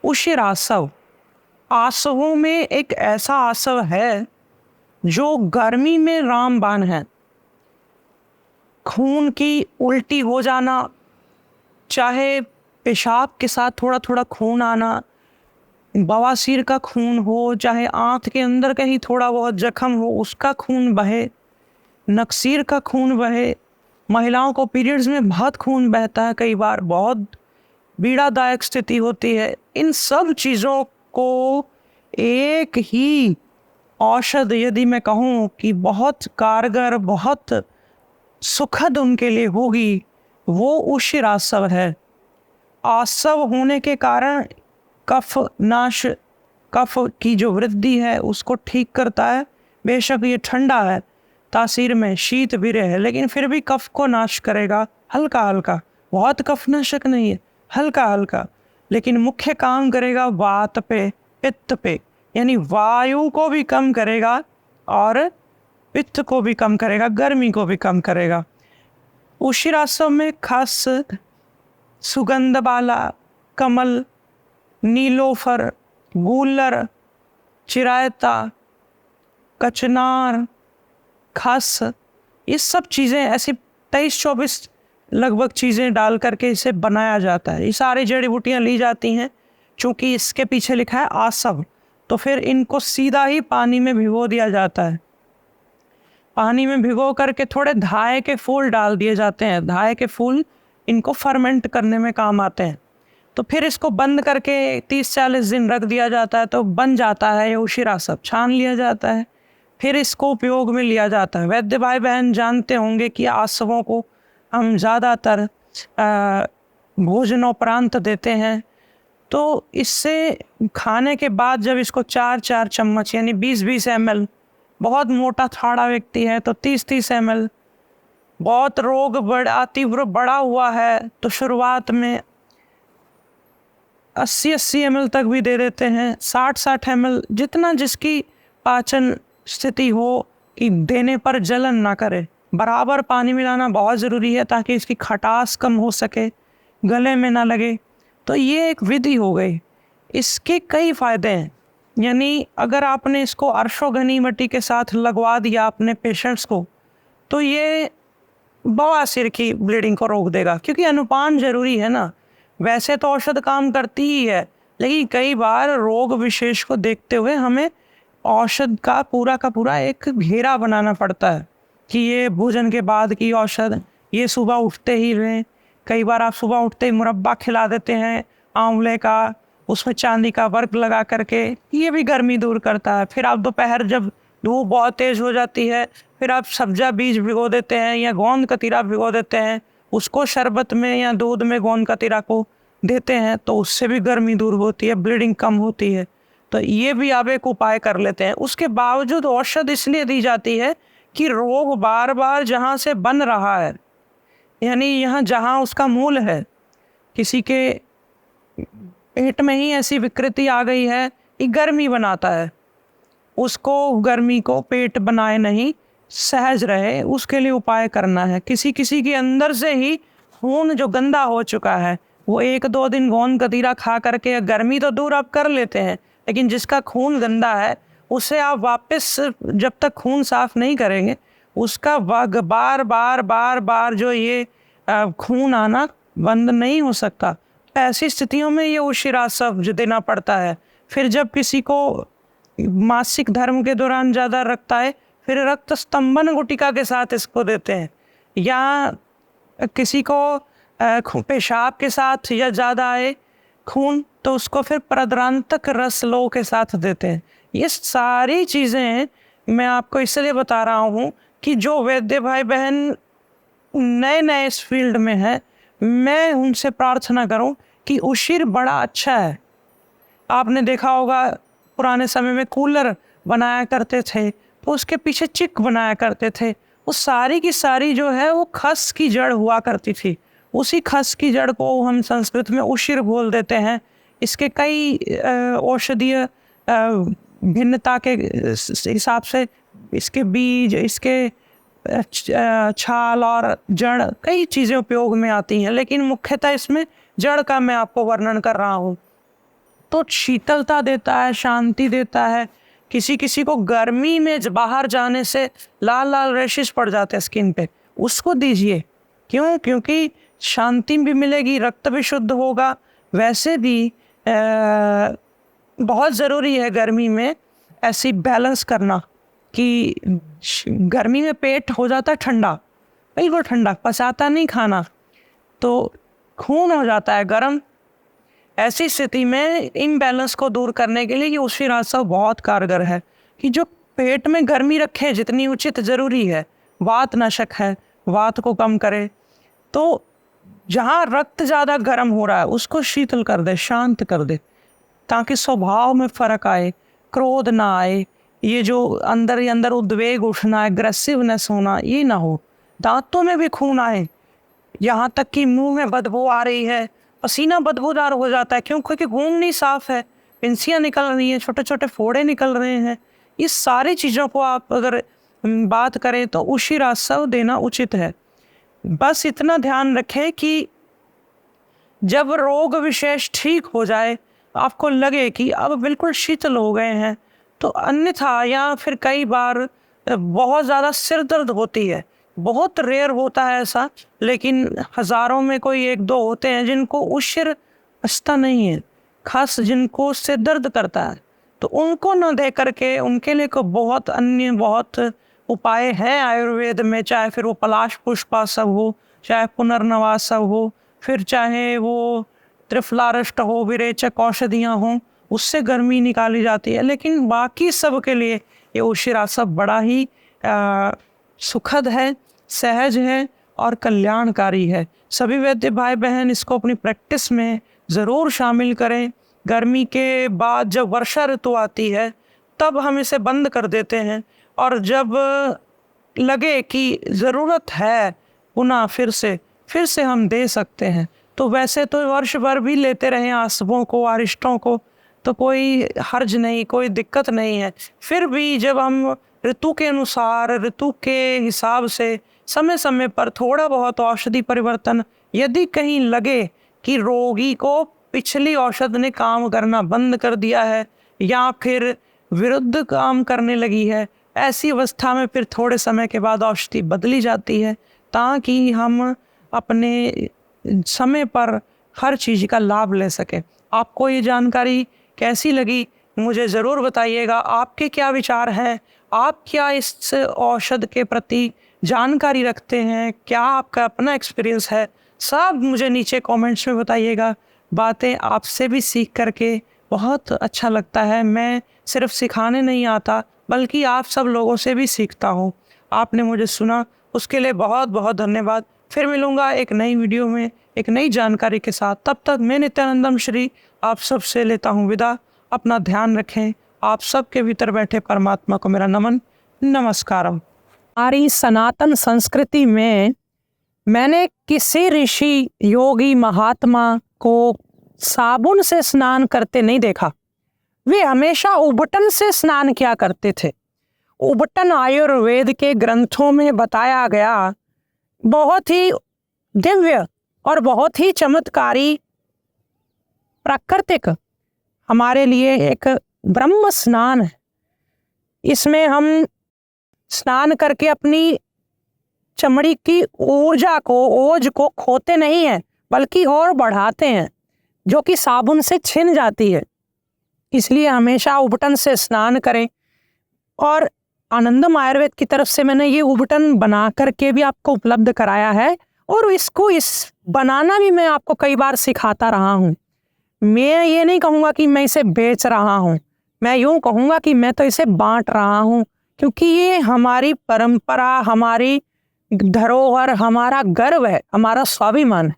उशिर आसव, आसवों में एक ऐसा आसव है जो गर्मी में रामबाण है। खून की उल्टी हो जाना, चाहे पेशाब के साथ थोड़ा थोड़ा खून आना, बवासीर का खून हो, चाहे आंत के अंदर कहीं थोड़ा बहुत जख्म हो उसका खून बहे, नक्सीर का खून बहे, महिलाओं को पीरियड्स में बहुत खून बहता है, कई बार बहुत पीड़ादायक स्थिति होती है। इन सब चीज़ों को एक ही औषध, यदि मैं कहूँ कि बहुत कारगर, बहुत सुखद उनके लिए होगी, वो उशिर आसव है। आसव होने के कारण कफ नाश, कफ की जो वृद्धि है उसको ठीक करता है। बेशक ये ठंडा है, तासीर में शीत भी रहे, लेकिन फिर भी कफ को नाश करेगा हल्का हल्का। बहुत कफ नाशक नहीं है, हल्का हल्का, लेकिन मुख्य काम करेगा वात पे, पित्त पे, यानी वायु को भी कम करेगा और पित्त को भी कम करेगा, गर्मी को भी कम करेगा। उशिरासव में खास सुगंधबाला, कमल, नीलोफर, गूलर, चिरायता, कचनार, खस, ये सब चीज़ें ऐसी 23-24 लगभग चीज़ें डाल करके इसे बनाया जाता है। ये सारी जड़ी बूटियाँ ली जाती हैं। चूँकि इसके पीछे लिखा है आसव, तो फिर इनको सीधा ही पानी में भिगो दिया जाता है। पानी में भिगो करके थोड़े धाए के फूल डाल दिए जाते हैं। धाए के फूल इनको फर्मेंट करने में काम आते हैं। तो फिर इसको बंद करके 30-40 दिन रख दिया जाता है, तो बन जाता है ये उशिरासव। छान लिया जाता है, फिर इसको उपयोग में लिया जाता है। वैद्य भाई बहन जानते होंगे कि आसवों को हम ज़्यादातर भोजनोपरांत देते हैं। तो इससे खाने के बाद जब इसको 4-4 चम्मच यानी 20-20 ml, बहुत मोटा थाड़ा व्यक्ति है तो 30-30 ml, बहुत रोग बड़ा तीव्र बड़ा हुआ है तो शुरुआत में 80-80 ml तक भी दे देते हैं, 60-60 ml, जितना जिसकी पाचन स्थिति हो कि देने पर जलन ना करे। बराबर पानी मिलाना बहुत ज़रूरी है ताकि इसकी खटास कम हो सके, गले में ना लगे। तो ये एक विधि हो गई। इसके कई फ़ायदे हैं, यानी अगर आपने इसको अरशोगनीमटी के साथ लगवा दिया अपने पेशेंट्स को, तो ये बवासीर की ब्लीडिंग को रोक देगा, क्योंकि अनुपान जरूरी है ना। वैसे तो औषध काम करती ही है, लेकिन कई बार रोग विशेष को देखते हुए हमें औषध का पूरा एक घेरा बनाना पड़ता है कि ये भोजन के बाद की औषध, ये सुबह उठते ही लें। कई बार आप सुबह उठते ही मुरब्बा खिला देते हैं आंवले का, उसमें चांदी का वर्क लगा करके, ये भी गर्मी दूर करता है। फिर आप दोपहर जब धूप बहुत तेज हो जाती है, फिर आप सब्जा बीज भिगो देते हैं या गोंद कतीरा भिगो देते हैं, उसको शरबत में या दूध में गोंद कतीरा को देते हैं, तो उससे भी गर्मी दूर होती है, ब्लीडिंग कम होती है। तो ये भी आप एक उपाय कर लेते हैं। उसके बावजूद औषध इसलिए दी जाती है कि रोग बार बार जहाँ से बन रहा है, यानी यहाँ जहाँ उसका मूल है, किसी के पेट में ही ऐसी विकृति आ गई है कि गर्मी बनाता है, उसको गर्मी को पेट बनाए नहीं, सहज रहे, उसके लिए उपाय करना है। किसी किसी के अंदर से ही खून जो गंदा हो चुका है, वो 1-2 दिन गोंद कतीरा खा करके गर्मी तो दूर आप कर लेते हैं, लेकिन जिसका खून गंदा है उसे आप वापस जब तक खून साफ नहीं करेंगे, उसका बार बार बार बार जो ये खून आना बंद नहीं हो सकता। ऐसी स्थितियों में ये उशिरासव देना पड़ता है। फिर जब किसी को मासिक धर्म के दौरान ज़्यादा रक्त आए, फिर रक्त स्तंभन गुटिका के साथ इसको देते हैं। या किसी को पेशाब के साथ या ज़्यादा आए खून, तो उसको फिर प्रद्रांतक रस लो के साथ देते हैं। ये सारी चीज़ें मैं आपको इसलिए बता रहा हूँ कि जो वैद्य भाई बहन नए नए इस फील्ड में है, मैं उनसे प्रार्थना करूं कि उशिर बड़ा अच्छा है। आपने देखा होगा पुराने समय में कूलर बनाया करते थे, तो उसके पीछे चिक बनाया करते थे। वो सारी की सारी जो है वो खस की जड़ हुआ करती थी। उसी खस की जड़ को हम संस्कृत में उशिर बोल देते हैं। इसके कई औषधीय भिन्नता के हिसाब से इसके बीज, इसके छाल और जड़, कई चीज़ें उपयोग में आती हैं, लेकिन मुख्यतः इसमें जड़ का मैं आपको वर्णन कर रहा हूँ। तो शीतलता देता है, शांति देता है। किसी किसी को गर्मी में बाहर जाने से लाल लाल रैशेस पड़ जाते हैं स्किन पे, उसको दीजिए। क्यों? क्योंकि शांति भी मिलेगी, रक्त भी शुद्ध होगा। वैसे भी बहुत ज़रूरी है गर्मी में ऐसी बैलेंस करना कि गर्मी में पेट हो जाता है ठंडा, बिल्कुल ठंडा, पचाता नहीं खाना, तो खून हो जाता है गर्म। ऐसी स्थिति में इम्बैलेंस को दूर करने के लिए ये उशिरासव बहुत कारगर है कि जो पेट में गर्मी रखे जितनी उचित ज़रूरी है। वात नाशक है, वात को कम करे। तो जहाँ रक्त ज़्यादा गर्म हो रहा है उसको शीतल कर दे, शांत कर दे, ताकि स्वभाव में फ़र्क आए, क्रोध ना आए, ये जो अंदर ही अंदर उद्वेग उठना, एग्रेसिवनेस होना, ये ना हो। दांतों में भी खून आए, यहाँ तक कि मुंह में बदबू आ रही है, पसीना बदबूदार हो जाता है। क्यों? क्योंकि खून नहीं साफ है, पिंसियाँ निकल रही हैं, छोटे छोटे फोड़े निकल रहे हैं। इस सारी चीज़ों को आप अगर बात करें तो उशिरासव देना उचित है। बस इतना ध्यान रखें कि जब रोग विशेष ठीक हो जाए, आपको लगे कि अब बिल्कुल शीतल हो गए हैं, तो अन्यथा या फिर कई बार बहुत ज़्यादा सिर दर्द होती है। बहुत रेयर होता है ऐसा, लेकिन हज़ारों में कोई एक दो होते हैं जिनको उशिर पछता नहीं है, खास जिनको सिर दर्द करता है। तो उनको न दे करके उनके लिए को बहुत अन्य बहुत उपाय हैं आयुर्वेद में, चाहे फिर वो पलाश पुष्पासव हो, चाहे पुनर्नवासव हो, फिर चाहे वो त्रिफलारष्ट हो, विरेचक औषधियाँ हों, उससे गर्मी निकाली जाती है। लेकिन बाकी सब के लिए ये उशिरासव बड़ा ही सुखद है, सहज है और कल्याणकारी है। सभी वैद्य भाई बहन इसको अपनी प्रैक्टिस में ज़रूर शामिल करें। गर्मी के बाद जब वर्षा ऋतु आती है तब हम इसे बंद कर देते हैं, और जब लगे कि ज़रूरत है पुनः फिर से हम दे सकते हैं। तो वैसे तो वर्ष भर भी लेते रहें आसवों को, अरिष्टों को, तो कोई हर्ज नहीं, कोई दिक्कत नहीं है। फिर भी जब हम ऋतु के अनुसार, ऋतु के हिसाब से समय समय पर थोड़ा बहुत औषधि परिवर्तन, यदि कहीं लगे कि रोगी को पिछली औषध ने काम करना बंद कर दिया है या फिर विरुद्ध काम करने लगी है, ऐसी अवस्था में फिर थोड़े समय के बाद औषधि बदली जाती है, ताकि हम अपने समय पर हर चीज़ का लाभ ले सकें। आपको ये जानकारी कैसी लगी मुझे ज़रूर बताइएगा। आपके क्या विचार हैं? आप क्या इस औषध के प्रति जानकारी रखते हैं? क्या आपका अपना एक्सपीरियंस है? सब मुझे नीचे कमेंट्स में बताइएगा। बातें आपसे भी सीख करके बहुत अच्छा लगता है। मैं सिर्फ सिखाने नहीं आता, बल्कि आप सब लोगों से भी सीखता हूँ। आपने मुझे सुना, उसके लिए बहुत बहुत धन्यवाद। फिर मिलूँगा एक नई वीडियो में एक नई जानकारी के साथ। तब तक मैं नित्यानंदम श्री आप सब से लेता हूँ विदा। अपना ध्यान रखें। आप सबके भीतर बैठे परमात्मा को मेरा नमन, नमस्कारम। हमारी सनातन संस्कृति में मैंने किसी ऋषि, योगी, महात्मा को साबुन से स्नान करते नहीं देखा। वे हमेशा उबटन से स्नान किया करते थे। उबटन आयुर्वेद के ग्रंथों में बताया गया बहुत ही दिव्य और बहुत ही चमत्कारी, प्राकृतिक हमारे लिए एक ब्रह्म स्नान है। इसमें हम स्नान करके अपनी चमड़ी की ऊर्जा को, ओज को खोते नहीं हैं, बल्कि और बढ़ाते हैं, जो कि साबुन से छिन जाती है। इसलिए हमेशा उबटन से स्नान करें। और आनंदम आयुर्वेद की तरफ से मैंने ये उबटन बना करके भी आपको उपलब्ध कराया है, और इसको बनाना भी मैं आपको कई बार सिखाता रहा हूँ। मैं ये नहीं कहूँगा कि मैं इसे बेच रहा हूँ, मैं यूँ कहूँगा कि मैं तो इसे बांट रहा हूँ, क्योंकि ये हमारी परंपरा, हमारी धरोहर, हमारा गर्व है, हमारा स्वाभिमान है।